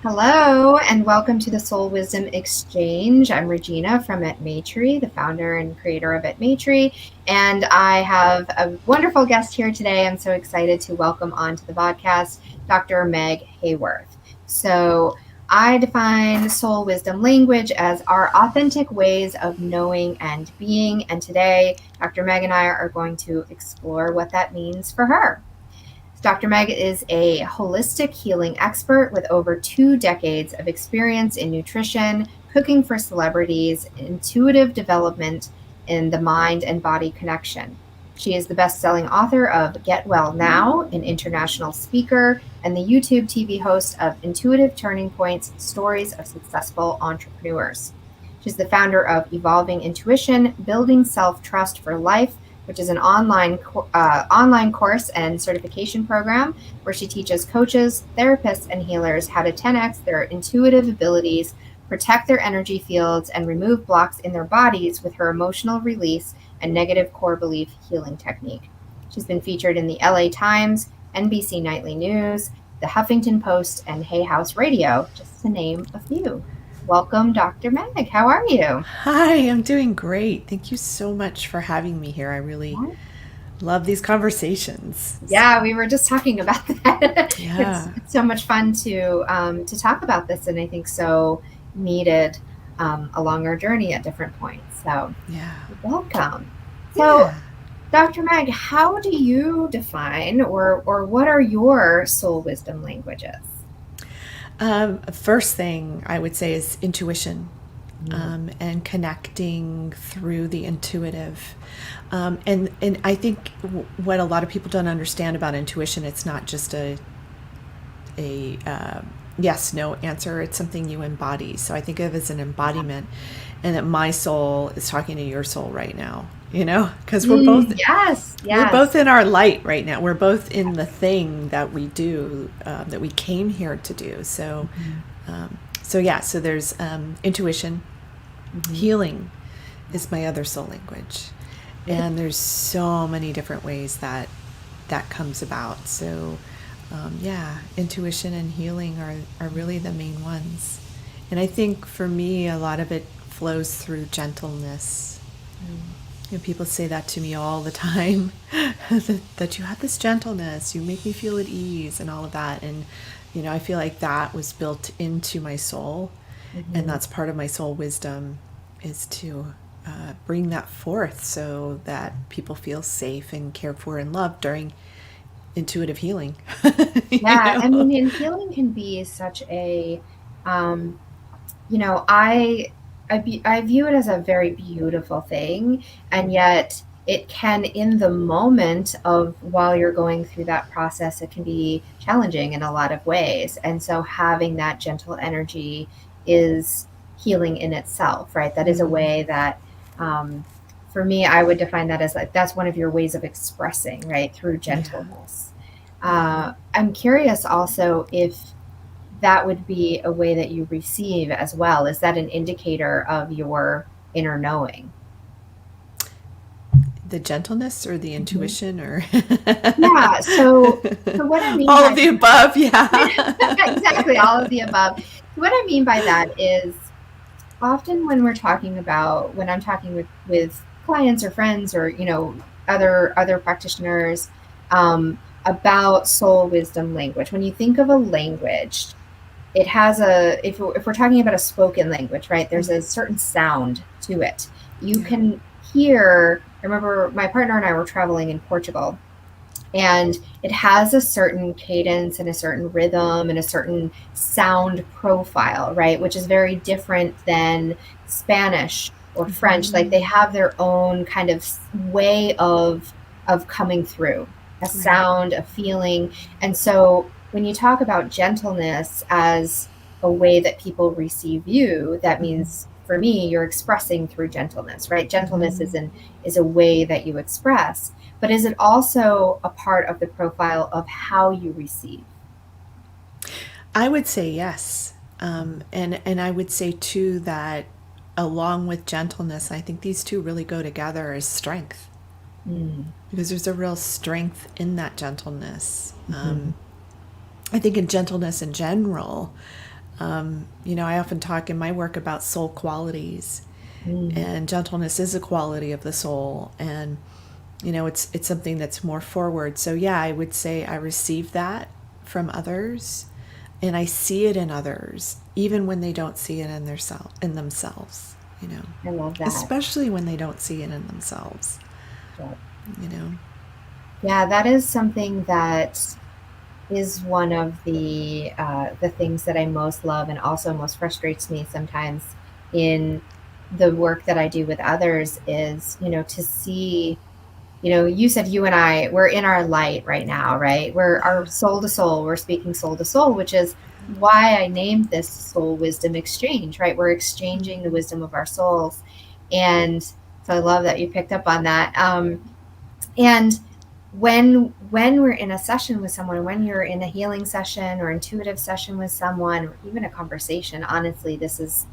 Hello, and welcome to the Soul Wisdom Exchange. I'm Regina from At Maitri, the founder and creator of At Maitri, and I have a wonderful guest here today. I'm so excited to welcome onto the podcast Dr. Meg Haworth. So, I define soul wisdom language as our authentic ways of knowing and being, and today Dr. Meg and I are going to explore what that means for her. Dr. Meg is a holistic healing expert with over 2 decades of experience in nutrition, cooking for celebrities, intuitive development in the mind and body connection. She is the best-selling author of Get Well Now, an international speaker, and the YouTube TV host of Intuitive Turning Points, Stories of Successful Entrepreneurs. She's the founder of Evolving Intuition, Building Self-Trust for Life, which is an online course and certification program where she teaches coaches, therapists, and healers how to 10x their intuitive abilities, protect their energy fields, and remove blocks in their bodies with her emotional release and negative core belief healing technique. She's been featured in the LA Times, NBC Nightly News, the Huffington Post, and Hay House Radio, just to name a few. Welcome, Dr. Meg. How are you? Hi, I'm doing great. Thank you so much for having me here. I really love these conversations. Yeah, we were just talking about that. Yeah. It's so much fun to talk about this, and I think so needed along our journey at different points. So, Yeah. welcome. So, Dr. Meg, how do you define or what are your soul wisdom languages? First thing I would say is intuition, and connecting through the intuitive. And I think what a lot of people don't understand about intuition, it's not just a yes, no answer. It's something you embody. So I think of it as an embodiment, and that my soul is talking to your soul right now. Because we're both we're both in our light right now. We're both in the thing that we do, that we came here to do. So, so there's intuition. Healing is my other soul language, and there's so many different ways that comes about. So, intuition and healing are really the main ones. And I think for me, a lot of it flows through gentleness. People say that to me all the time, that you have this gentleness, you make me feel at ease and all of that. And, I feel like that was built into my soul. And that's part of my soul wisdom, is to bring that forth so that people feel safe and cared for and loved during intuitive healing. Yeah, I mean, and healing can be such a, I view it as a very beautiful thing, and yet it can, in the moment of while you're going through that process, it can be challenging in a lot of ways. And so having that gentle energy is healing in itself, right? That is a way that, for me, I would define that as like, that's one of your ways of expressing, right? Through gentleness. I'm curious also if that would be a way that you receive as well. Is that an indicator of your inner knowing? The gentleness or the intuition, or Yeah. So what I mean all by of the above, yeah. exactly, all of the above. What I mean by that is often when I'm talking with clients or friends or other practitioners about soul wisdom language. When you think of a language, it has if we're talking about a spoken language, right? There's a certain sound to it. You can hear. I remember my partner and I were traveling in Portugal, and it has a certain cadence and a certain rhythm and a certain sound profile, right? Which is very different than Spanish or French. Like they have their own kind of way of coming through, a sound, a feeling. And so when you talk about gentleness as a way that people receive you, that means for me, you're expressing through gentleness, right? Gentleness is a way that you express, but is it also a part of the profile of how you receive? I would say yes. And I would say too that along with gentleness, I think these two really go together as strength. Because there's a real strength in that gentleness. I think in gentleness in general, I often talk in my work about soul qualities, and gentleness is a quality of the soul. And, it's something that's more forward. So yeah, I would say I receive that from others, and I see it in others, even when they don't see it in themselves, I love that. Especially when they don't see it in themselves, Yep. you know. Yeah, that is something that is one of the things that I most love and also most frustrates me sometimes in the work that I do with others is, to see, you said you and I, we're in our light right now, right? We're our Yeah. soul to soul. We're speaking soul to soul, which is why I named this soul wisdom exchange, right? We're exchanging the wisdom of our souls. And so I love that you picked up on that. And when we're in a session with someone, when you're in a healing session or intuitive session with someone, or even a conversation, honestly, this is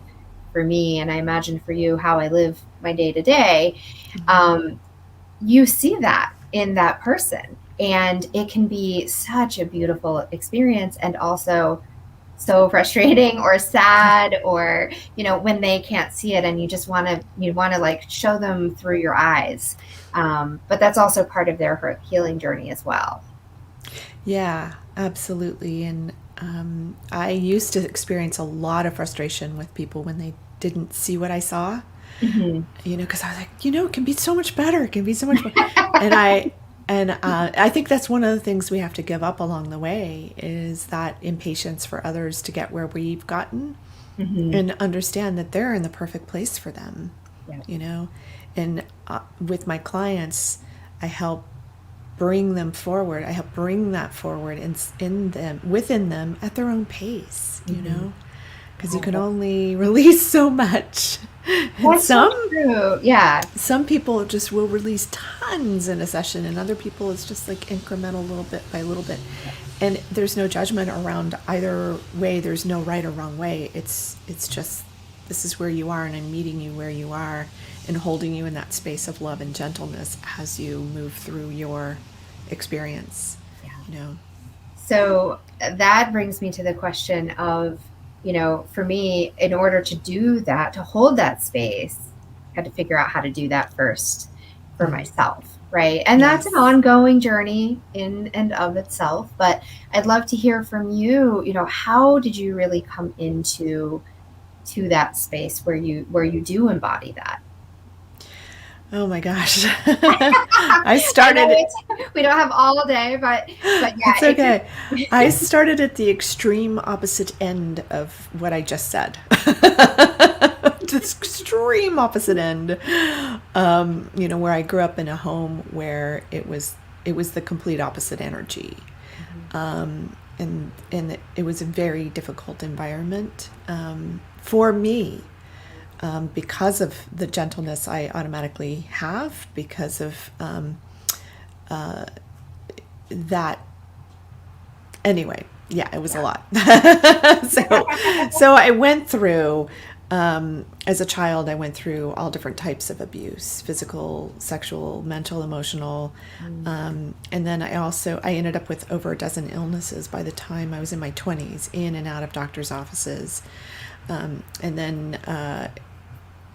for me, and I imagine for you, how I live my day to day. You see that in that person, and it can be such a beautiful experience, and also so frustrating or sad, or when they can't see it and you want to like show them through your eyes, but that's also part of their healing journey as well. Yeah, absolutely. And I used to experience a lot of frustration with people when they didn't see what I saw, Mm-hmm. because I was like, it can be so much better. It can be so much better. And I think that's one of the things we have to give up along the way is that impatience for others to get where we've gotten, Mm-hmm. and understand that they're in the perfect place for them, Yeah. And with my clients, I help bring them forward. I help bring that forward in them, within them, at their own pace, Mm-hmm. because you can only release so much. And That's so true. Yeah. some people just will release tons in a session, and other people it's just like incremental, little bit by little bit. And there's no judgment around either way. There's no right or wrong way. It's just, this is where you are, and I'm meeting you where you are and holding you in that space of love and gentleness as you move through your experience. Yeah. So that brings me to the question of, for me, in order to do that, to hold that space, I had to figure out how to do that first for myself, right? And that's an Yes. ongoing journey in and of itself. But I'd love to hear from you, how did you really come to that space where you do embody that? Oh my gosh. I started. We don't have all day, but yeah, It's okay. I started at the extreme opposite end of what I just said. This extreme opposite end. Where I grew up in a home where it was the complete opposite energy. And it was a very difficult environment for me, because of the gentleness I automatically have, because of that. Anyway, yeah, it was a lot. So I went through, as a child, I went through all different types of abuse: physical, sexual, mental, emotional. And then I ended up with over a dozen illnesses by the time I was in my 20s, in and out of doctor's offices. And then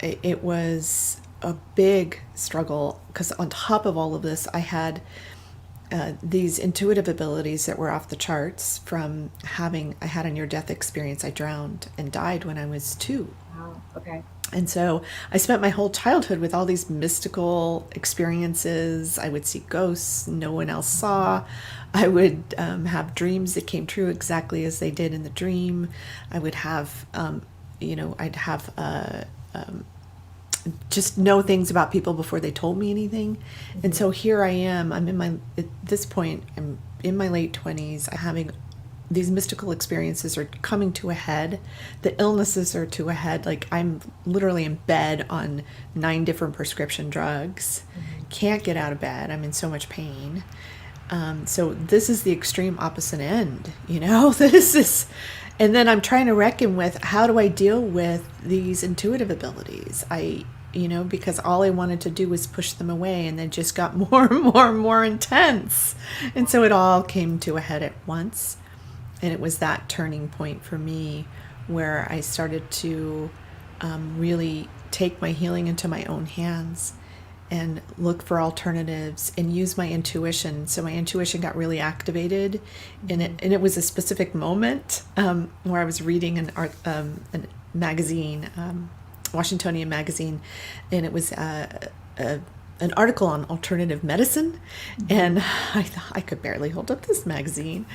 it was a big struggle, because on top of all of this, I had these intuitive abilities that were off the charts from I had a near-death experience. I drowned and died when I was 2. Wow. Okay. And so I spent my whole childhood with all these mystical experiences. I would see ghosts no one else saw. I would have dreams that came true exactly as they did in the dream. I would have, I'd have just know things about people before they told me anything. And so here I am. At this point, I'm in my late 20s. I'm having these mystical experiences are coming to a head. The illnesses are to a head. Like, I'm literally in bed on 9 different prescription drugs. Can't get out of bed. I'm in so much pain. So this is the extreme opposite end, this is, and then I'm trying to reckon with, how do I deal with these intuitive abilities? Because all I wanted to do was push them away, and they just got more and more and more intense. And so it all came to a head at once. And it was that turning point for me where I started to really take my healing into my own hands and look for alternatives and use my intuition. So my intuition got really activated, and it was a specific moment where I was reading a magazine, Washingtonian magazine, and it was an article on alternative medicine, and I thought I could barely hold up this magazine.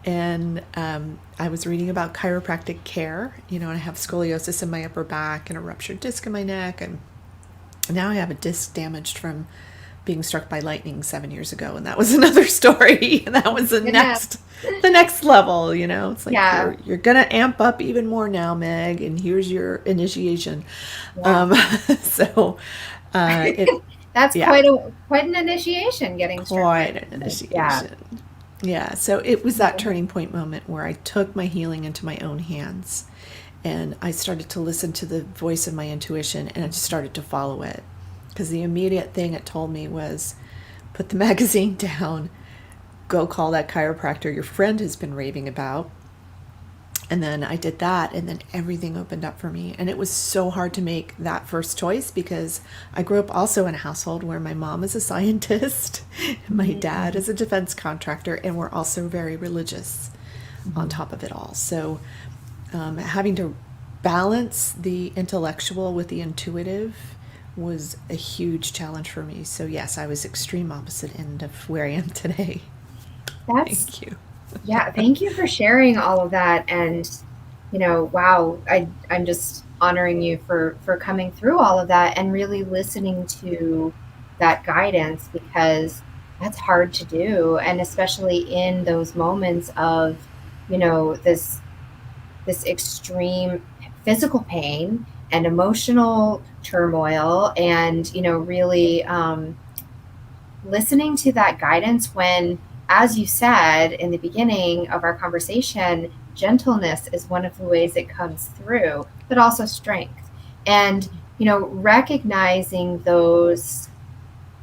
And I was reading about chiropractic care, and I have scoliosis in my upper back and a ruptured disc in my neck, and now I have a disc damaged from being struck by lightning 7 years ago, and that was another story. And that was the next level. It's like you're gonna amp up even more now, Meg, and here's your initiation. Yeah. That's quite an initiation, getting struck. Quite an initiation. Yeah. So it was that turning point moment where I took my healing into my own hands. And I started to listen to the voice of my intuition, and I just started to follow it. Because the immediate thing it told me was, put the magazine down, go call that chiropractor your friend has been raving about. And then I did that, and then everything opened up for me. And it was so hard to make that first choice, because I grew up also in a household where my mom is a scientist, and my dad is a defense contractor, and we're also very religious on top of it all. So having to balance the intellectual with the intuitive was a huge challenge for me. So yes, I was extreme opposite end of where I am today. Thank you. Yeah, thank you for sharing all of that. And, wow, I'm just honoring you for coming through all of that and really listening to that guidance, because that's hard to do. And especially in those moments of, this extreme physical pain and emotional turmoil, and really listening to that guidance when, as you said in the beginning of our conversation, gentleness is one of the ways it comes through, but also strength. And recognizing those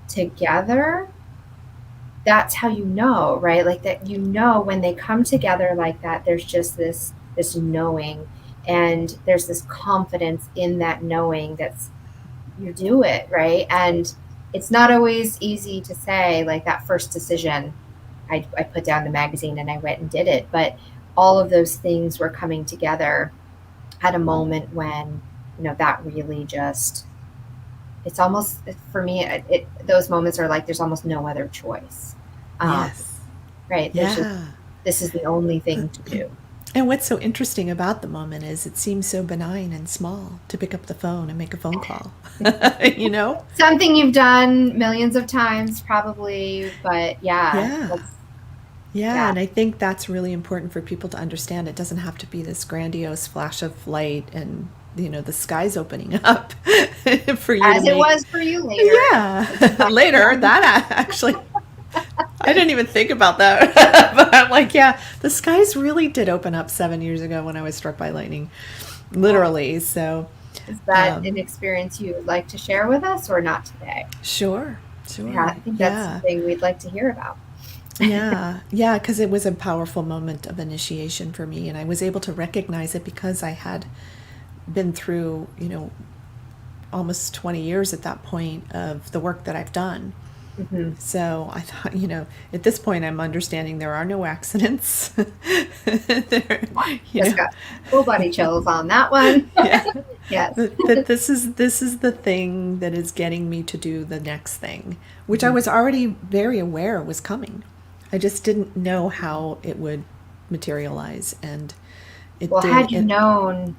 together, that's how right? Like that, when they come together like that, there's just this knowing, and there's this confidence in that knowing that's, you do it, right? And it's not always easy to say, like that first decision, I put down the magazine and I went and did it, but all of those things were coming together at a moment when, that really just, it's almost, for me, those moments are like, there's almost no other choice. Yes. Right. This is the only thing to do. And what's so interesting about the moment is it seems so benign and small to pick up the phone and make a phone call, Something you've done millions of times probably, but Yeah, and I think that's really important for people to understand. It doesn't have to be this grandiose flash of light and, the sky's opening up for you. As it was for you later. Yeah, later, that actually... I didn't even think about that. But I'm like, the skies really did open up 7 years ago when I was struck by lightning, literally. So is that an experience you would like to share with us, or not today? Sure. Yeah, I think that's something we'd like to hear about. Yeah, because it was a powerful moment of initiation for me, and I was able to recognize it because I had been through, almost 20 years at that point of the work that I've done. Mm-hmm. So I thought, at this point, I'm understanding there are no accidents. Just got full body chills on that one. Yes. That this is the thing that is getting me to do the next thing, which I was already very aware was coming. I just didn't know how it would materialize, and it did. Had you known,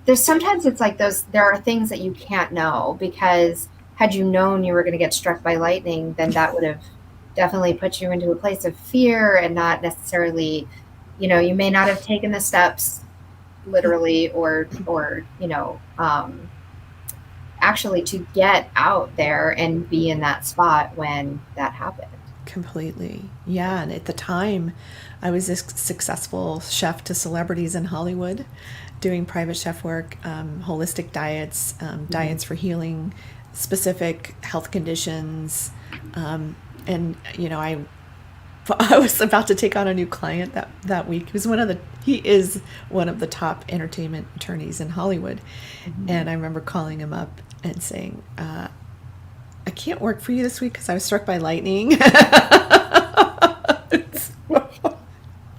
there's sometimes it's like there are things that you can't know, because had you known you were going to get struck by lightning, then that would have definitely put you into a place of fear, and not necessarily, you may not have taken the steps literally or actually to get out there and be in that spot when that happened. Completely. Yeah. And at the time, I was a successful chef to celebrities in Hollywood, doing private chef work, holistic diets, diets for healing specific health conditions. And, I was about to take on a new client that week. He is one of the top entertainment attorneys in Hollywood. Mm-hmm. And I remember calling him up and saying, I can't work for you this week because I was struck by lightning.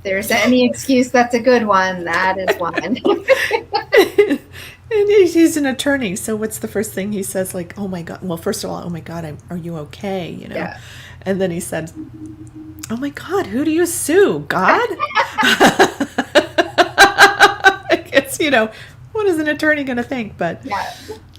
There's any excuse that's a good one, that is one. And he's an attorney, so what's the first thing he says? Like, oh my God. Well, first of all, oh my God, are you okay? You know. Yeah. And then he said, oh my God, who do you sue? God? I guess, what is an attorney going to think? But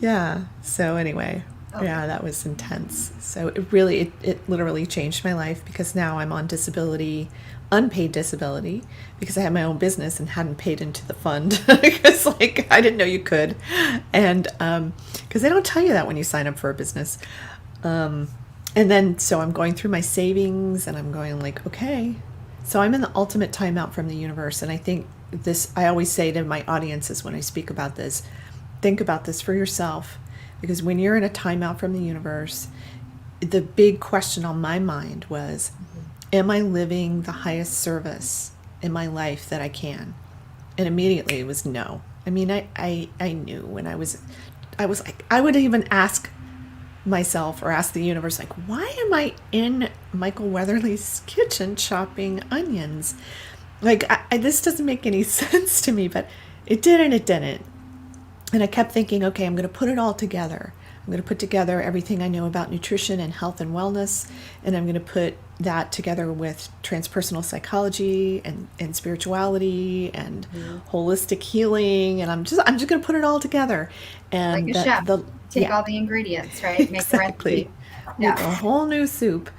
yeah. So anyway, yeah, that was intense. So it literally changed my life, because now I'm on disability, unpaid disability, because I had my own business and hadn't paid into the fund because I didn't know you could. And because they don't tell you that when you sign up for a business. And then, so I'm going through my savings and I'm going okay, so I'm in the ultimate timeout from the universe. And I think I always say to my audiences when I speak about this, think about this for yourself, because when you're in a timeout from the universe, the big question on my mind was, am I living the highest service in my life that I can? And immediately it was no. I mean, I knew when I was like, I would even ask myself or ask the universe, why am I in Michael Weatherly's kitchen chopping onions? This doesn't make any sense to me, but it did and it didn't. And I kept thinking, okay, I'm going to put it all together. I'm going to put together everything I know about nutrition and health and wellness, and I'm going to put that together with transpersonal psychology and spirituality and holistic healing, and I'm just going to put it all together. And like a chef, take all the ingredients, right? Make exactly. Make a whole new soup.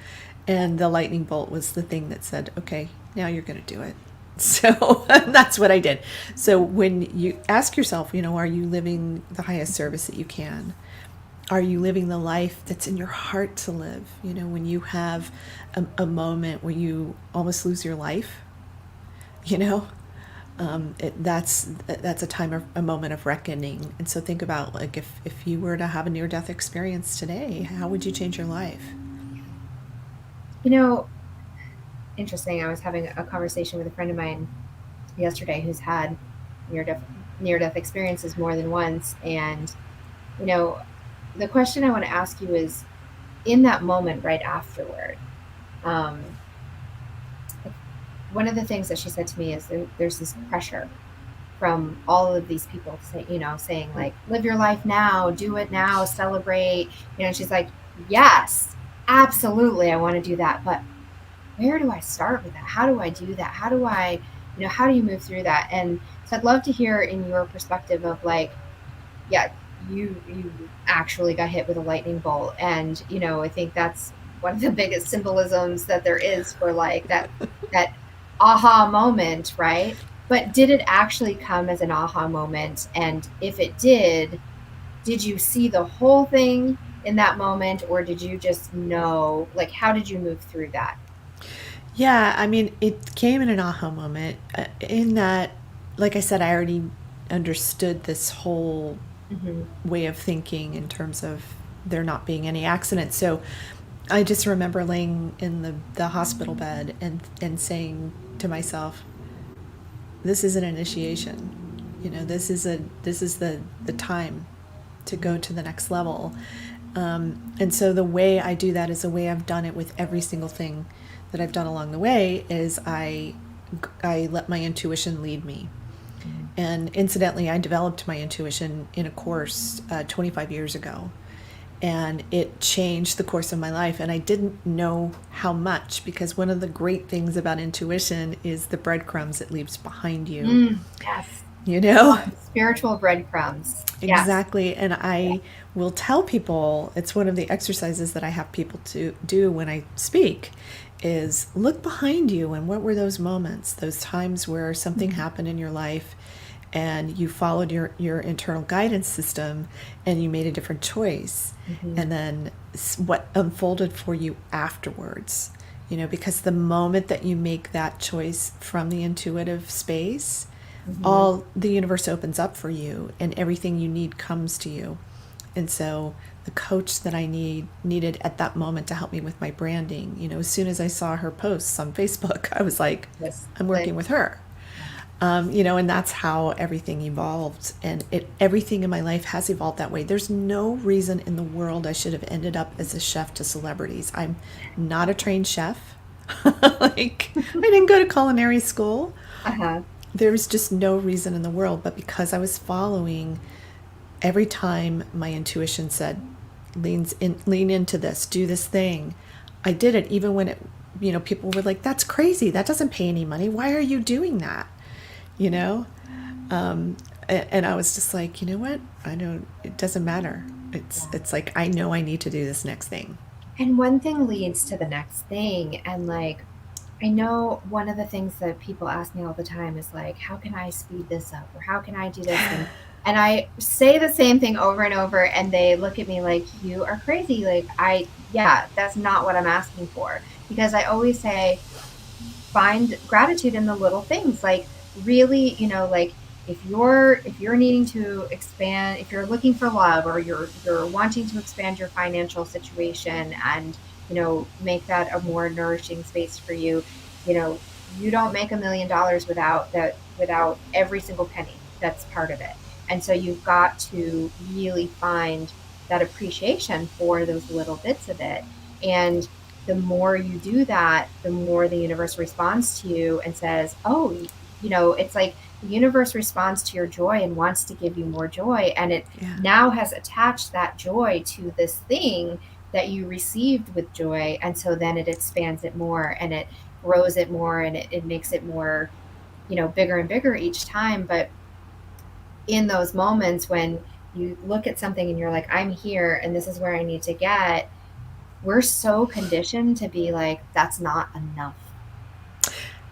And the lightning bolt was the thing that said, okay, now you're going to do it. So that's what I did. So when you ask yourself, are you living the highest service that you can? Are you living the life that's in your heart to live? When you have a moment where you almost lose your life, that's a time, a moment of reckoning. And so think about if you were to have a near-death experience today, how would you change your life? Interesting. I was having a conversation with a friend of mine yesterday who's had near-death experiences more than once. And, the question I want to ask you is, in that moment right afterward, one of the things that she said to me is there's this pressure from all of these people saying live your life now, do it now, celebrate. She's like, yes, absolutely, I want to do that, but where do I start with that? How do I do that? How do I, how do you move through that? And so I'd love to hear in your perspective of you actually got hit with a lightning bolt. And, I think that's one of the biggest symbolisms that there is for that aha moment, right? But did it actually come as an aha moment? And if it did you see the whole thing in that moment, or did you just know, how did you move through that? Yeah, I mean, it came in an aha moment in that, like I said, I already understood this whole way of thinking in terms of there not being any accidents. So I just remember laying in the hospital bed and saying to myself, this is an initiation. This is the time to go to the next level. And so the way I do that is the way I've done it with every single thing that I've done along the way is I let my intuition lead me. And incidentally, I developed my intuition in a course 25 years ago, and it changed the course of my life. And I didn't know how much, because one of the great things about intuition is the breadcrumbs it leaves behind you. Yes. Spiritual breadcrumbs. Exactly. Yes. And I will tell people, it's one of the exercises that I have people to do when I speak, is look behind you, and what were those moments, those times where something happened in your life and you followed your internal guidance system and you made a different choice. And then what unfolded for you afterwards, because the moment that you make that choice from the intuitive space, all the universe opens up for you and everything you need comes to you. And so the coach that I needed at that moment to help me with my branding. As soon as I saw her posts on Facebook, I was like, Yes. I'm working with her. And that's how everything evolved, and everything in my life has evolved that way. There's no reason in the world I should have ended up as a chef to celebrities. I'm not a trained chef. Like, I didn't go to culinary school. There's just no reason in the world, but because I was following every time my intuition said, lean into this, do this thing, I did it. Even when people were like, that's crazy, that doesn't pay any money, why are you doing that? And I was just like, you know what? I don't, it doesn't matter. It's like, I know I need to do this next thing. And one thing leads to the next thing. And like, I know one of the things that people ask me all the time is like, how can I speed this up? Or how can I do this? And I say the same thing over and over, and they look at me like, you are crazy. Like, yeah, that's not what I'm asking for. Because I always say, find gratitude in the little things. Like, really, like, if you're needing to expand, if you're looking for love, or you're wanting to expand your financial situation and make that a more nourishing space for you, you don't make $1 million without every single penny that's part of it. And so you've got to really find that appreciation for those little bits of it. And the more you do that, the more the universe responds to you and says, oh, it's like the universe responds to your joy and wants to give you more joy. And it now has attached that joy to this thing that you received with joy. And so then it expands it more, and it grows it more, and it makes it more, bigger and bigger each time. But in those moments when you look at something and you're like, I'm here and this is where I need to get, we're so conditioned to be like, that's not enough.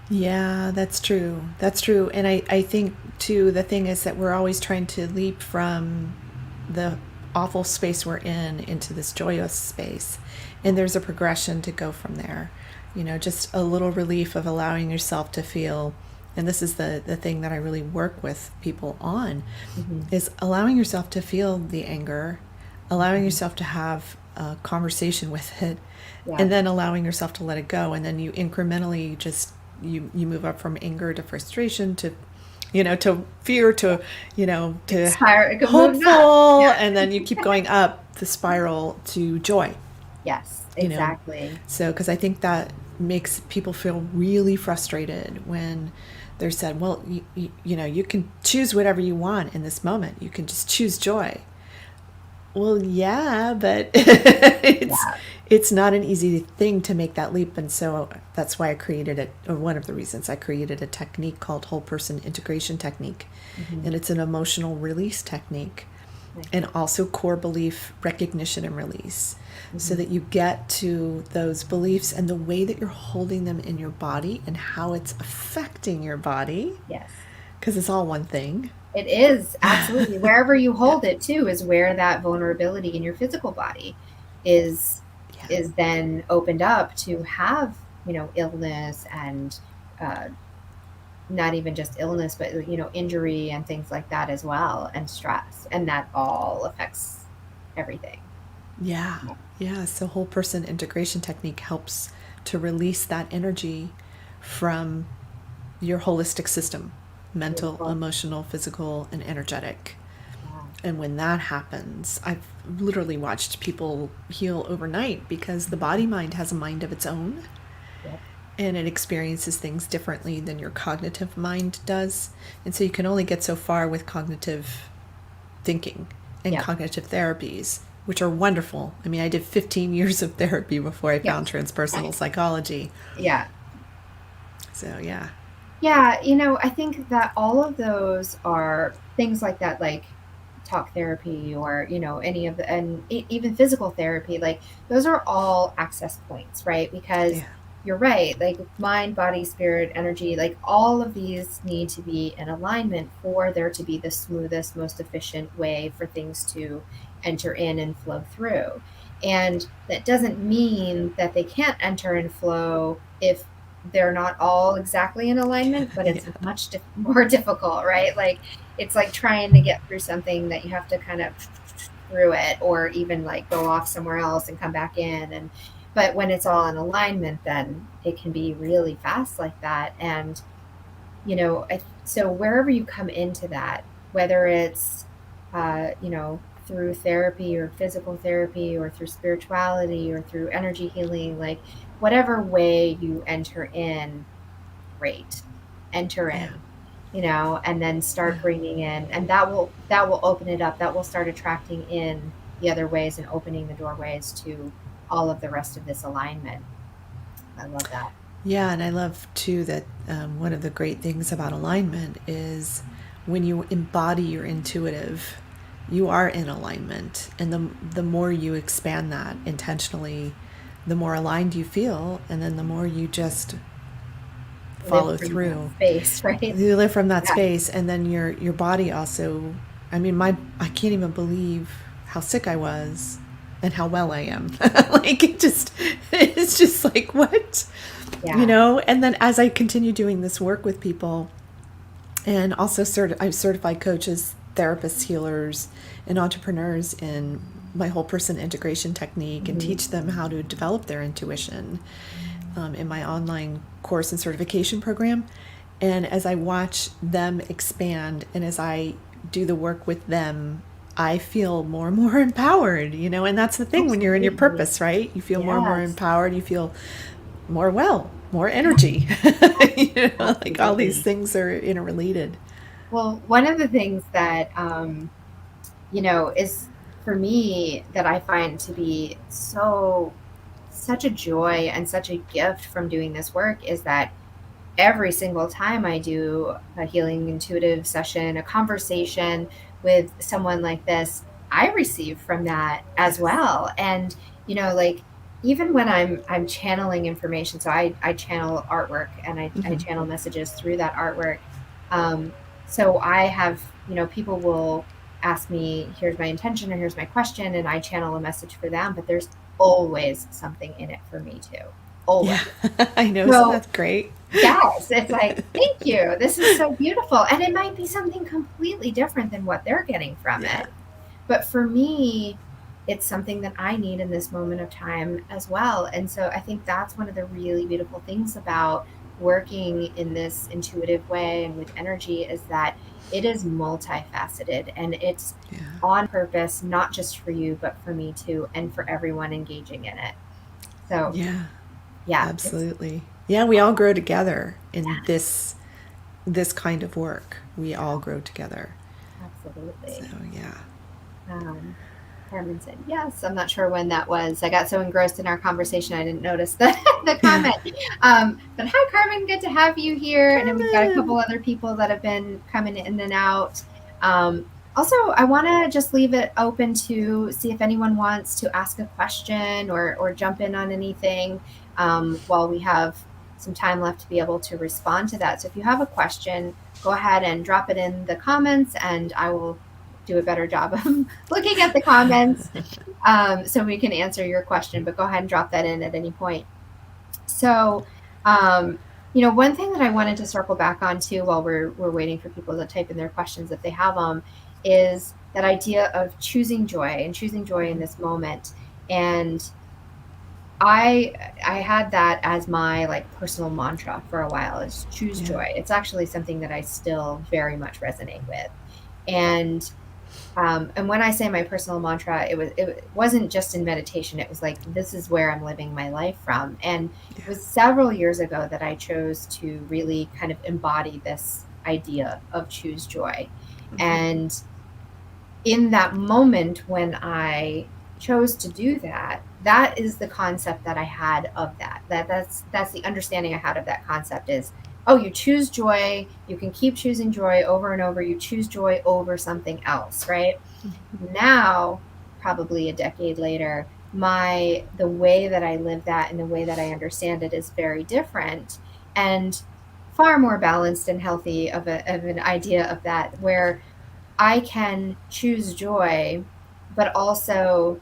Yeah, that's true. That's true. And I think, too, the thing is that we're always trying to leap from the awful space we're in into this joyous space. And there's a progression to go from there. Just a little relief of allowing yourself to feel, and this is the thing that I really work with people on, is allowing yourself to feel the anger, allowing yourself to have a conversation with it, and then allowing yourself to let it go. And then you incrementally just, you move up from anger to frustration to to fear to to hopeful, and then you keep going up the spiral to joy. Yes, exactly. So because I think that makes people feel really frustrated when they're said, well, you can choose whatever you want in this moment, you can just choose joy. Well, yeah, but it's not an easy thing to make that leap. And so that's why I created it, or one of the reasons I created a technique called Whole Person Integration Technique. And it's an emotional release technique, and also core belief recognition and release, so that you get to those beliefs and the way that you're holding them in your body and how it's affecting your body. Yes. Because it's all one thing. It is, absolutely. Wherever you hold it, too, is where that vulnerability in your physical body is then opened up to have, illness, and not even just illness, but, injury and things like that as well, and stress. And that all affects everything. Yeah. So whole person integration technique helps to release that energy from your holistic system. Mental, emotional, physical, and energetic. And when that happens, I've literally watched people heal overnight, because the body mind has a mind of its own. And it experiences things differently than your cognitive mind does. And so you can only get so far with cognitive thinking and cognitive therapies, which are wonderful. I mean, I did 15 years of therapy before I found transpersonal psychology. So, yeah. Yeah, I think that all of those are things like that, like talk therapy, or, any of the, and even physical therapy, like those are all access points, right? Because you're right, like mind, body, spirit, energy, like all of these need to be in alignment for there to be the smoothest, most efficient way for things to enter in and flow through. And that doesn't mean that they can't enter and flow if they're not all exactly in alignment, but it's much more difficult, right? Like, it's like trying to get through something that you have to kind of through it, or even like go off somewhere else and come back in. And but when it's all in alignment, then it can be really fast like that. And so wherever you come into that, whether it's through therapy or physical therapy or through spirituality or through energy healing, like whatever way you enter in, great, enter Yeah. in, and then start bringing in, and that will open it up. That will start attracting in the other ways and opening the doorways to all of the rest of this alignment. I love that. Yeah, and I love too that one of the great things about alignment is when you embody your intuitive, you are in alignment, and the more you expand that intentionally, the more aligned you feel, and then the more you just follow through. Space, right? You live from that space, and then your body also. I mean, I can't even believe how sick I was and how well I am. Like it's just like what. Yeah. And then as I continue doing this work with people, and also I'm certified coaches, therapists, healers, and entrepreneurs in my whole person integration technique, and teach them how to develop their intuition in my online course and certification program. And as I watch them expand, and as I do the work with them, I feel more and more empowered, and that's the thing. Absolutely. When you're in your purpose, right? You feel more and more empowered. You feel more energy. Like all these things are interrelated. Well, one of the things that is for me that I find to be such a joy and such a gift from doing this work is that every single time I do a healing intuitive session, a conversation with someone like this, I receive from that as well. And like even when I'm channeling information, so I channel artwork, and I channel messages through that artwork. So I have, people will ask me, here's my intention or here's my question, and I channel a message for them, but there's always something in it for me too. Always. Yeah, I know. So that's great. Yes. It's like, thank you. This is so beautiful. And it might be something completely different than what they're getting from it. But for me, it's something that I need in this moment of time as well. And so I think that's one of the really beautiful things about working in this intuitive way and with energy is that it is multifaceted, and it's on purpose, not just for you, but for me too, and for everyone engaging in it. So yeah, absolutely. Yeah, we all grow together in this kind of work. We all grow together. Absolutely. So yeah. Carmen said yes. I'm not sure when that was. I got so engrossed in our conversation I didn't notice the comment. But hi, Carmen. Good to have you here. Carmen. And then we've got a couple other people that have been coming in and out. Also, I want to just leave it open to see if anyone wants to ask a question or jump in on anything while we have some time left to be able to respond to that. So if you have a question, go ahead and drop it in the comments, and I will do a better job of looking at the comments so we can answer your question, but go ahead and drop that in at any point. So, one thing that I wanted to circle back on too while we're waiting for people to type in their questions if they have them is that idea of choosing joy and choosing joy in this moment. And I had that as my like personal mantra for a while, is choose joy. It's actually something that I still very much resonate with. And when I say my personal mantra, it wasn't just in meditation. It was like, this is where I'm living my life from. And it was several years ago that I chose to really kind of embody this idea of choose joy. And in that moment when I chose to do that, that is the concept that I had of that. That's the understanding I had of that concept is, oh, you choose joy, you can keep choosing joy over and over, you choose joy over something else, right? Now, probably a decade later, the way that I live that and the way that I understand it is very different and far more balanced and healthy of an idea of that, where I can choose joy, but also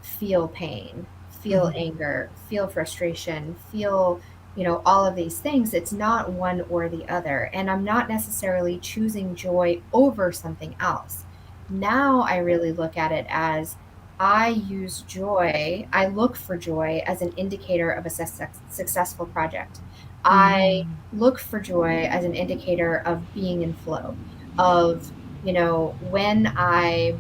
feel pain, feel anger, feel frustration, feel all of these things. It's not one or the other. And I'm not necessarily choosing joy over something else. now I really look at it as I look for joy as an indicator of a successful project. I Mm-hmm. look for joy as an indicator of being in flow, of, when I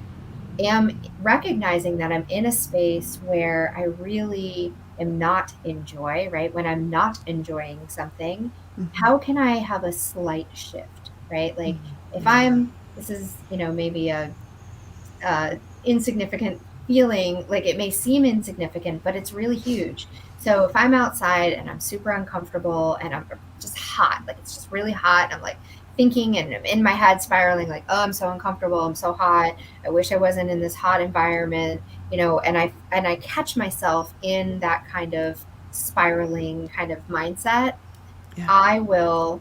am recognizing that I'm in a space where I really am not in joy, right? When I'm not enjoying something, Mm-hmm. how can I have a slight shift, right? Like if Yeah. this is, maybe a insignificant feeling, like it may seem insignificant, but it's really huge. So if I'm outside and I'm super uncomfortable and I'm just hot, like it's just really hot, and I'm like thinking and I'm in my head spiraling, like, oh, I'm so uncomfortable, I'm so hot, I wish I wasn't in this hot environment, and I catch myself in that kind of spiraling kind of mindset, Yeah. I will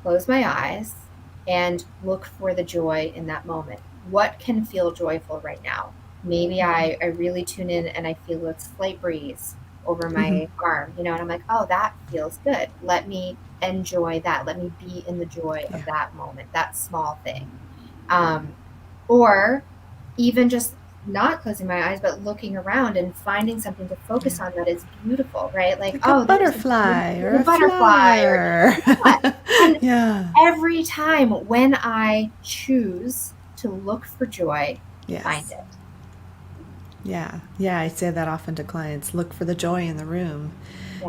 close my eyes and look for the joy in that moment. What can feel joyful right now? Maybe I really tune in and I feel a slight breeze over Mm-hmm. my arm, and I'm like, oh, that feels good. Let me enjoy that. Let me be in the joy of Yeah. that moment, that small thing. Um, or even just not closing my eyes, but looking around and finding something to focus Yeah. on that is beautiful, right? Like, Like a oh, there's butterfly or a a butterfly, or flower. yeah. And Yeah. every time when I choose to look for joy, I find Yes. it. Yeah. Yeah. I say that often to clients. Look for the joy in the room.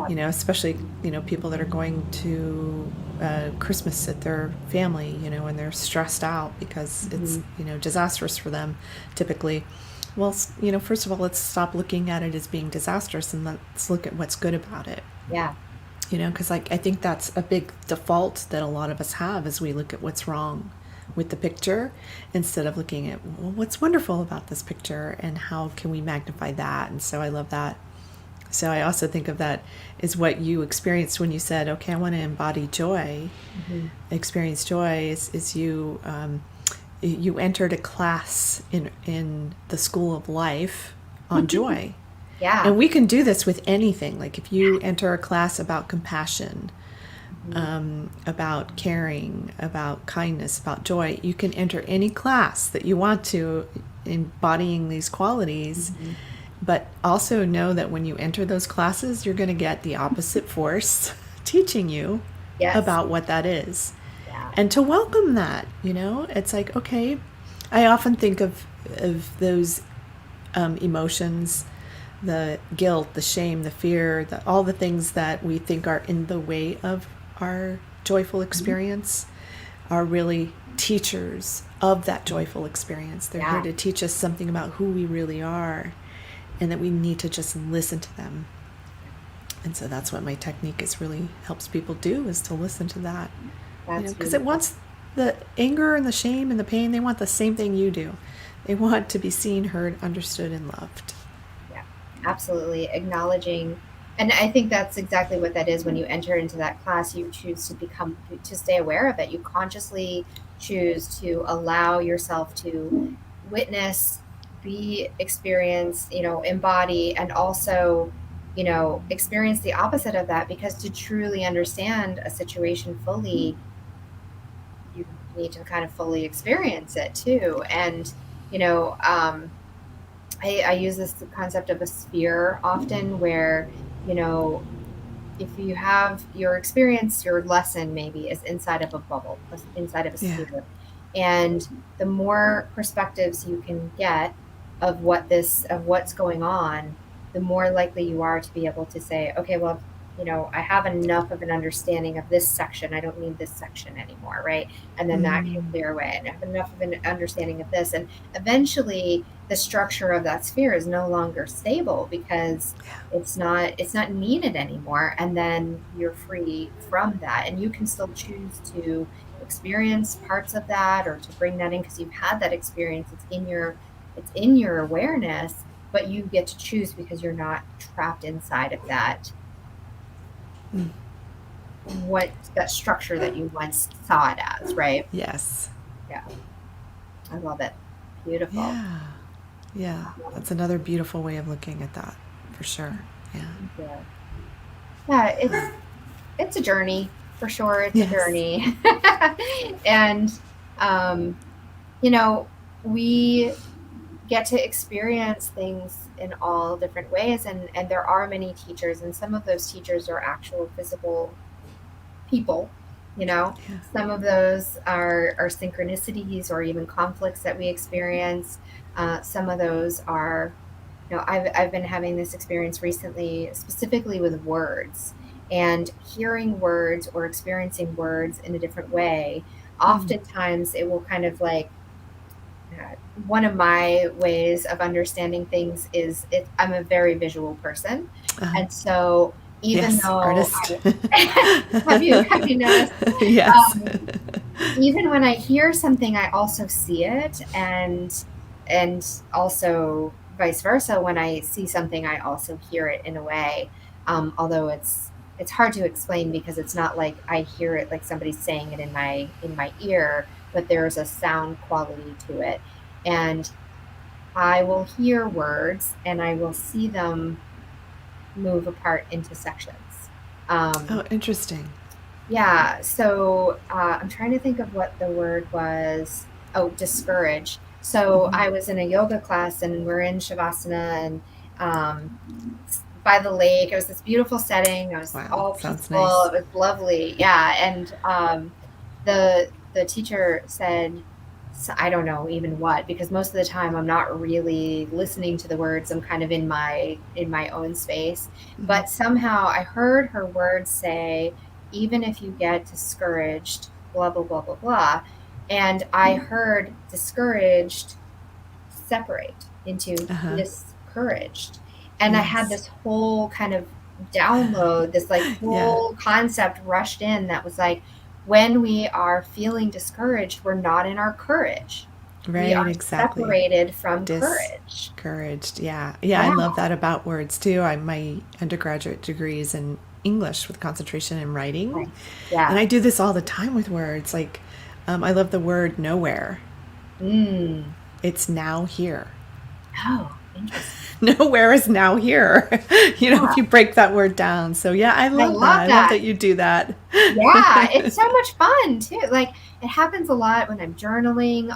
Yeah. Especially, people that are going to Christmas at their family, and they're stressed out because it's, Hmm. disastrous for them typically. Well, first of all, let's stop looking at it as being disastrous and let's look at what's good about it. Yeah. Because like I think that's a big default that a lot of us have as we look at what's wrong with the picture instead of looking at, well, what's wonderful about this picture and how can we magnify that. And so I love that. So I also think of that as what you experienced when you said, okay, I want to embody joy. Hmm. Experience joy is you entered a class in the school of life on joy. Yeah. And we can do this with anything. Like if you enter a class about compassion, Hmm. about caring, about kindness, about joy, you can enter any class that you want to, embodying these qualities. Hmm. But also know that when you enter those classes, you're going to get the opposite force teaching you Yes. about what that is. Yeah. And to welcome that, it's like, okay, I often think of those emotions, the guilt, the shame, the fear, all the things that we think are in the way of our joyful Hmm. experience are really teachers of that joyful experience. They're here Yeah. to teach us something about who we really are and that we need to just listen to them. And so that's what my technique is really helps people do, is to listen to that. That's Because it beautiful. wants the anger and the shame and the pain, they want the same thing you do. They want to be seen, heard, understood, and loved. Yeah, absolutely. Acknowledging, and I think that's exactly what that is. When you enter into that class, you choose to stay aware of it. You consciously choose to allow yourself to witness, be experience, embody, and also, experience the opposite of that, because to truly understand a situation fully, you need to kind of fully experience it too. And, you know, um, I use this concept of a sphere often, where, you know, if you have your experience, your lesson maybe is inside of a bubble, inside of a Yeah. sphere. And the more perspectives you can get of what's going on, the more likely you are to be able to say, okay, well, I have enough of an understanding of this section. I don't need this section anymore, right? And then that can Mm. clear away. And I have enough of an understanding of this. And eventually the structure of that sphere is no longer stable, because Yeah. it's not needed anymore, and then you're free from that, and you can still choose to experience parts of that, or to bring that in because you've had that experience. It's in your awareness, but you get to choose, because you're not trapped inside of Mm. that structure that you once saw it as, right? Yes. Yeah, I love it. Beautiful. Yeah. Yeah. That's another beautiful way of looking at that, for sure. Yeah. Yeah, yeah, it's a journey, for sure. It's a Yes. journey. And um, you know, we get to experience things in all different ways, and there are many teachers, and some of those teachers are actual physical people, you know. Yeah. Some of those are synchronicities or even conflicts that we experience. Some of those are, I've been having this experience recently, specifically with words, and hearing words or experiencing words in a different way. Oftentimes it will kind of like, one of my ways of understanding things is I'm a very visual person. And so even Yes, though artist. have you noticed? Yes. Even when I hear something, I also see it, and also vice versa. When I see something, I also hear it in a way. Although it's hard to explain because it's not like I hear it like somebody's saying it in my ear, but there's a sound quality to it. And I will hear words and I will see them move apart into sections. Oh, interesting. Yeah, so I'm trying to think of what the word was. Oh, discourage. So I was in a yoga class and we're in Shavasana, and um, by the lake. It was this beautiful setting. It was Wow, all sounds peaceful. nice. It was lovely. Yeah, and the teacher said, so I don't know even what, because most of the time I'm not really listening to the words. I'm kind of in my own space. But somehow I heard her words say, even if you get discouraged, blah blah blah blah blah. And I heard discouraged separate into discouraged. And I had Yes. this whole kind of download, this like Yeah. whole concept rushed in that was like, when we are feeling discouraged, we're not in our courage. We Right, are exactly. separated from courage. Discouraged. Yeah. Yeah, I Yeah. love that about words too. My undergraduate degree is in English with concentration in writing. Nice. And Yeah. I do this all the time with words. Like, I love the word nowhere. Mm. It's now here. Oh, interesting. Nowhere is now here. If Yeah. you break that word down. So, yeah, I I love that. love I love that. that you do that. Yeah, it's so much fun too. Like, it happens a lot when I'm journaling.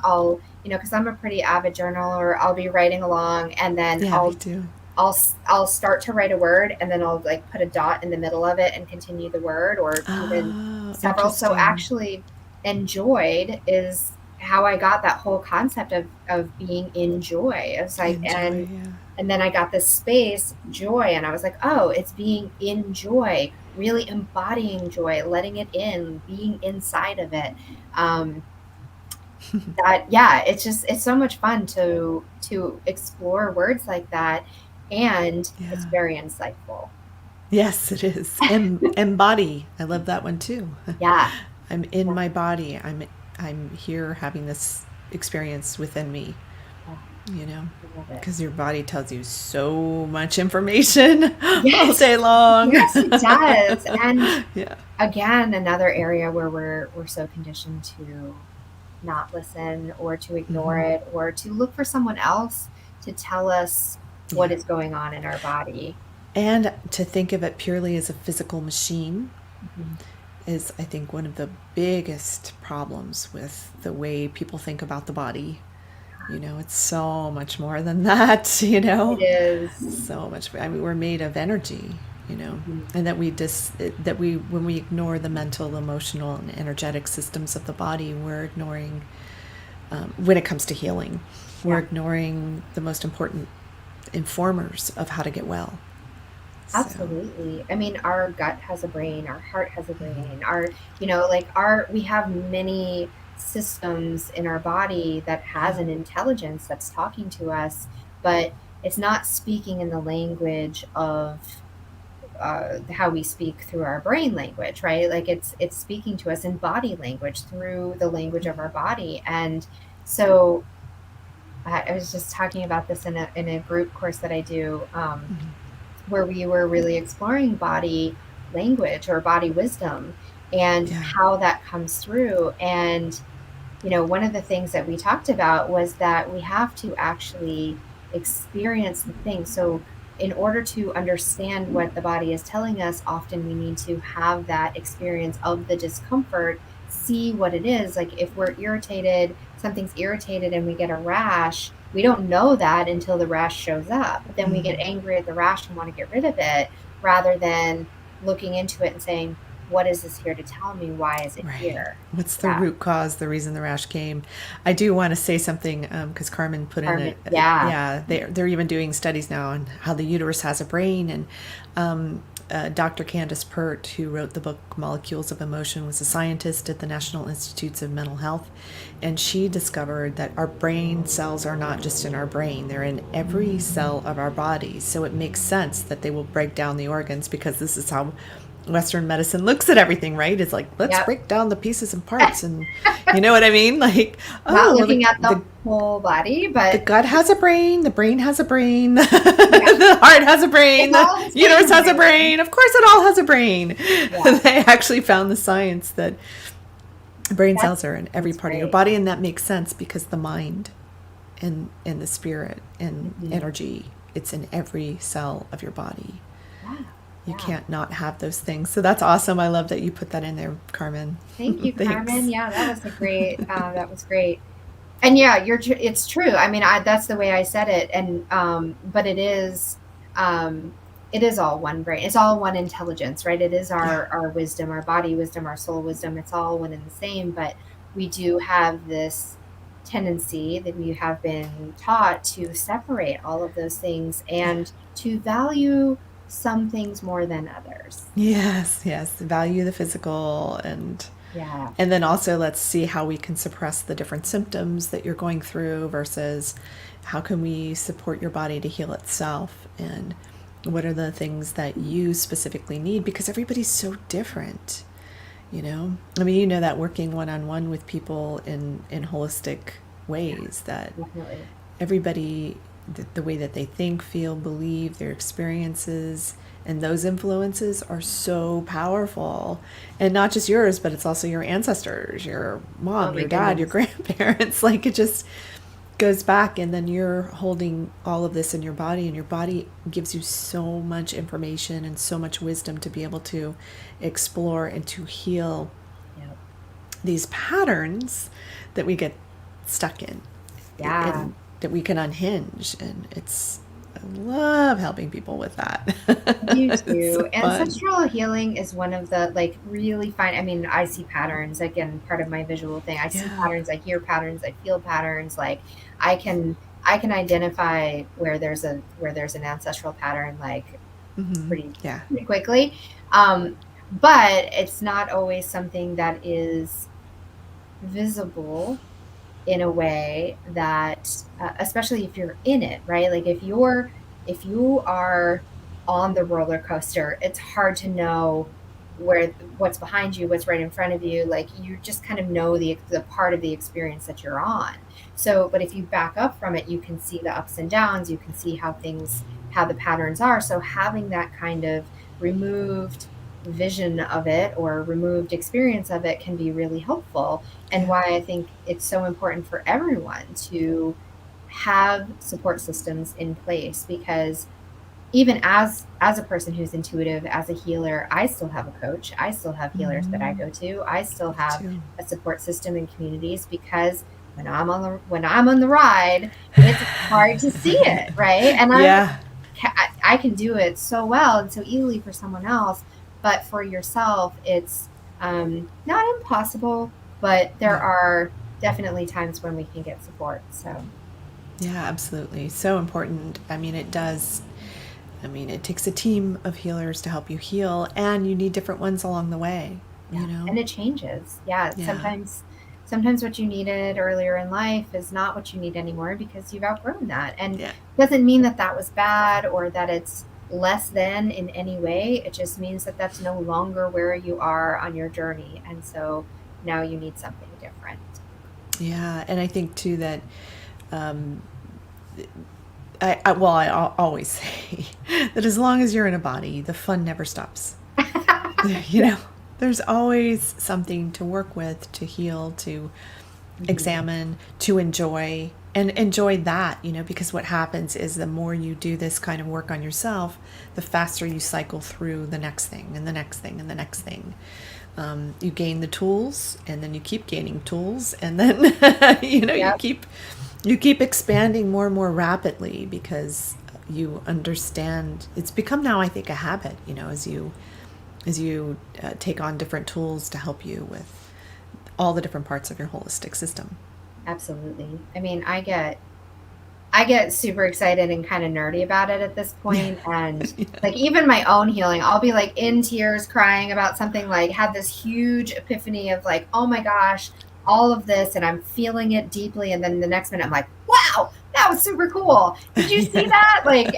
Because I'm a pretty avid journaler, I'll be writing along, and then Yeah, me too. I'll start to write a word, and then I'll like put a dot in the middle of it and continue the word, or even Oh, several. So interesting. actually, enjoyed is how I got that whole concept of being in joy. It was like, Enjoy, yeah. and then I got this space, joy, and I was like, oh, it's being in joy, really embodying joy, letting it in, being inside of it. Um, it's so much fun to explore words like that, and it's Yeah. very insightful. Yes, it is. Embody. I love that one too. Yeah. I'm in Yeah. my body. I'm here having this experience within me, Yeah. you know, I love it. because your body tells you so much information all Yes. day long. Yes, it does. And Yeah. again, another area where we're so conditioned to not listen, or to ignore it, or to look for someone else to tell us what Yeah. is going on in our body. And to think of it purely as a physical machine Mhm. is, I think, one of the biggest problems with the way people think about the body. It's so much more than that, It is. so much. I mean, we're made of energy, Mhm. and that we when we ignore the mental, emotional, and energetic systems of the body, we're ignoring, when it comes to healing, we're Yeah. ignoring the most important informers of how to get well. So, Absolutely. I mean, our gut has a brain, our heart has a brain, we have many systems in our body that has an intelligence that's talking to us, but it's not speaking in the language of how we speak through our brain language, right? Like, it's speaking to us in body language through the language of our body. And so I was just talking about this in a group course that I do, where we were really exploring body language or body wisdom and yeah, how that comes through. And, one of the things that we talked about was that we have to actually experience the thing. So, in order to understand what the body is telling us, often we need to have that experience of the discomfort see what it is. Like if we're irritated, something's irritated and we get a rash, we don't know that until the rash shows up. But then we get angry at the rash and want to get rid of it, rather than looking into it and saying, what is this here to tell me? Why is it here? What's the root cause, the reason the rash came? I do want to say something, because Carmen put in it. Yeah, they're even doing studies now on how the uterus has a brain. And Dr. Candace Pert, who wrote the book Molecules of Emotion, was a scientist at the National Institutes of Mental Health. And she discovered that our brain cells are not just in our brain, they're in every cell of our body. So it makes sense that they will break down the organs, because this is how Western medicine looks at everything, right? It's like, let's break down the pieces and parts, and you know what I mean? Like, not looking at the whole body, but the gut has a brain, the brain has a brain, the heart has a brain, the uterus has a brain. Of course, it all has a brain. Yeah. They actually found the science that brain cells are in every part of your body, and that makes sense because the mind and the spirit and energy, it's in every cell of your body. You can't not have those things. So that's awesome. I love that you put that in there, Carmen. Thank you, Carmen. Yeah, that was a great, that was great. And yeah, it's true. I mean, that's the way I said it. And, but it is all one brain. It's all one intelligence, right? It is our wisdom, our body wisdom, our soul wisdom. It's all one and the same, but we do have this tendency that we have been taught to separate all of those things and to value some things more than others. Yes. Value the physical, and then also let's see how we can suppress the different symptoms that you're going through versus how can we support your body to heal itself, and what are the things that you specifically need, because everybody's so different, you know? I mean, you know that working one-on-one with people in holistic ways, that everybody, the way that they think, feel, believe, their experiences, and those influences are so powerful. And not just yours, but it's also your ancestors, your mom, your dad, your grandparents. Like, it just goes back, and then you're holding all of this in your body, and your body gives you so much information and so much wisdom to be able to explore and to heal these patterns that we get stuck in. And that we can unhinge, and I love helping people with that. You too. Ancestral healing is one of the, like, really fine. I mean, I see patterns, again, part of my visual thing. I see patterns, I hear patterns, I feel patterns. Like, I can identify where there's an ancestral pattern, like, pretty quickly. But it's not always something that is visible in a way that, especially if you're in it, right? Like if you are on the roller coaster, it's hard to know what's behind you, what's right in front of you. Like, you just kind of know the part of the experience that you're on. So, but if you back up from it, you can see the ups and downs, you can see how the patterns are. So having that kind of removed vision of it or removed experience of it can be really helpful, and why I think it's so important for everyone to have support systems in place, because even as a person who's intuitive, as a healer, I still have a coach, I still have healers that I go to, I still have a support system and communities, because when I'm on the ride, it's hard to see it, right? And I can do it so well and so easily for someone else, but for yourself, it's not impossible, but there are definitely times when we can get support. So, yeah, absolutely. So important. I mean, it does. I mean, it takes a team of healers to help you heal, and you need different ones along the way, you know? And it changes. Sometimes what you needed earlier in life is not what you need anymore, because you've outgrown that. And it doesn't mean that was bad or that it's less than in any way. It just means that that's no longer where you are on your journey, and so now you need something different. Yeah, and I think too that I always say that as long as you're in a body, the fun never stops. You know, there's always something to work with, to heal, to examine, to enjoy, and enjoy that, because what happens is the more you do this kind of work on yourself, the faster you cycle through the next thing and the next thing and the next thing. You gain the tools, and then you keep gaining tools, and then yep. you keep expanding more and more rapidly, because you understand. It's become now, I think, a habit. As you take on different tools to help you with all the different parts of your holistic system. Absolutely. I mean, I get super excited and kind of nerdy about it at this point. And yeah. Like even my own healing, I'll be like in tears crying about something, like had this huge epiphany of like, oh my gosh, all of this, and I'm feeling it deeply. And then the next minute I'm like, wow, that was super cool. Did you see that? Like,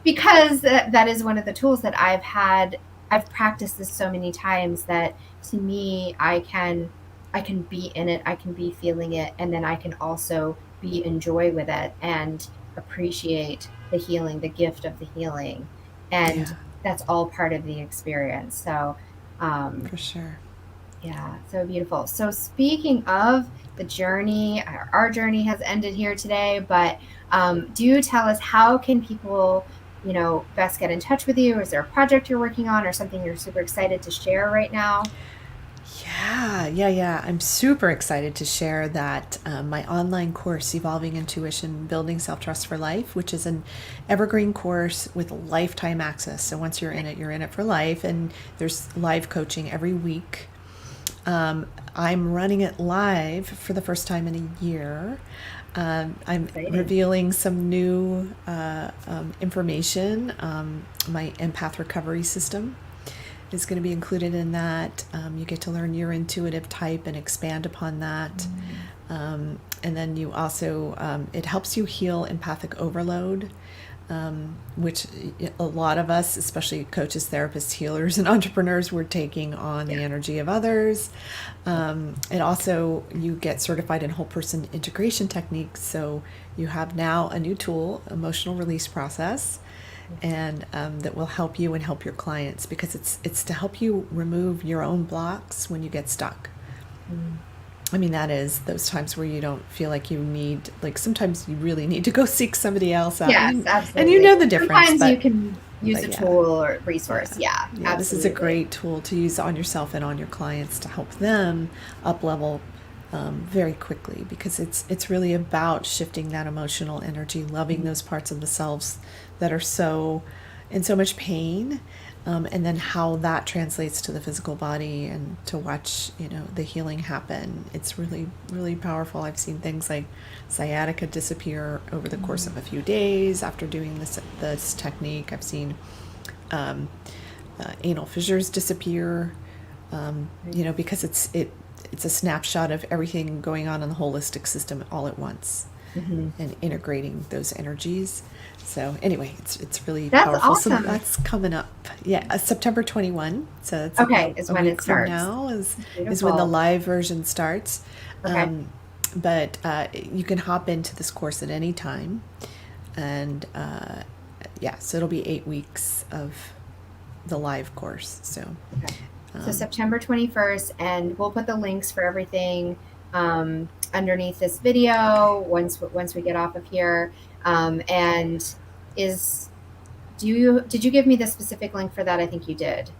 because that is one of the tools that I've practiced this so many times that to me, I can be in it, I can be feeling it, and then I can also be in joy with it and appreciate the healing, the gift of the healing. And that's all part of the experience. So, for sure. Yeah, so beautiful. So speaking of the journey, our journey has ended here today, but do tell us, how can people, best get in touch with you? Is there a project you're working on or something you're super excited to share right now? Yeah. I'm super excited to share that my online course, Evolving Intuition, Building Self-Trust for Life, which is an evergreen course with lifetime access. So once you're in it for life, and there's live coaching every week. I'm running it live for the first time in a year. I'm revealing some new information. My empath recovery system is going to be included in that. You get to learn your intuitive type and expand upon that. And then you also, it helps you heal empathic overload, which a lot of us, especially coaches, therapists, healers, and entrepreneurs, we're taking on the energy of others. And also you get certified in whole person integration techniques. So you have now a new tool, emotional release process, and that will help you and help your clients, because it's to help you remove your own blocks when you get stuck. I mean, that is those times where you don't feel like you need, like sometimes you really need to go seek somebody else out. Yes, absolutely. And you know the difference. Sometimes you can use a tool or resource. Yeah, absolutely. This is a great tool to use on yourself and on your clients to help them up level very quickly, because it's really about shifting that emotional energy, loving those parts of the selves that are in so much pain, and then how that translates to the physical body, and to watch the healing happen. It's really, really powerful. I've seen things like sciatica disappear over the course of a few days after doing this technique. I've seen anal fissures disappear, because it's a snapshot of everything going on in the holistic system all at once, and integrating those energies. So anyway, it's really powerful. Awesome. So that's coming up. Yeah, September 21. So it's is when it starts. Now is when the live version starts. Okay. But you can hop into this course at any time, and so it'll be 8 weeks of the live course. So. Okay. So September 21st, and we'll put the links for everything underneath this video once we get off of here. And did you give me the specific link for that? I think you did.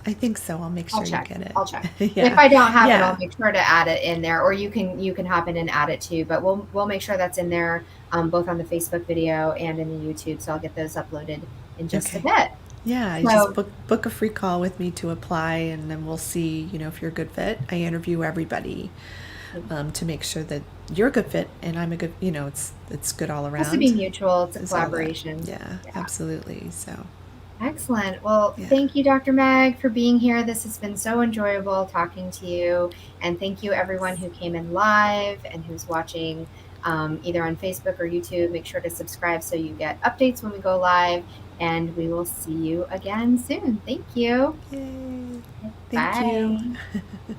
I think so. I'll make sure you get it. I'll check. If I don't have it, I'll make sure to add it in there, or you can hop in and add it too. But we'll make sure that's in there, both on the Facebook video and in the YouTube. So I'll get those uploaded in just a bit. Yeah, just book a free call with me to apply, and then we'll see, if you're a good fit. I interview everybody to make sure that you're a good fit, and I'm a good, it's good all around. It has to be mutual. It's a collaboration. Yeah, absolutely. So excellent. Well, thank you, Dr. Meg, for being here. This has been so enjoyable talking to you, and thank you everyone who came in live and who's watching either on Facebook or YouTube. Make sure to subscribe so you get updates when we go live. And we will see you again soon. Thank you. Yay. Bye. Thank you.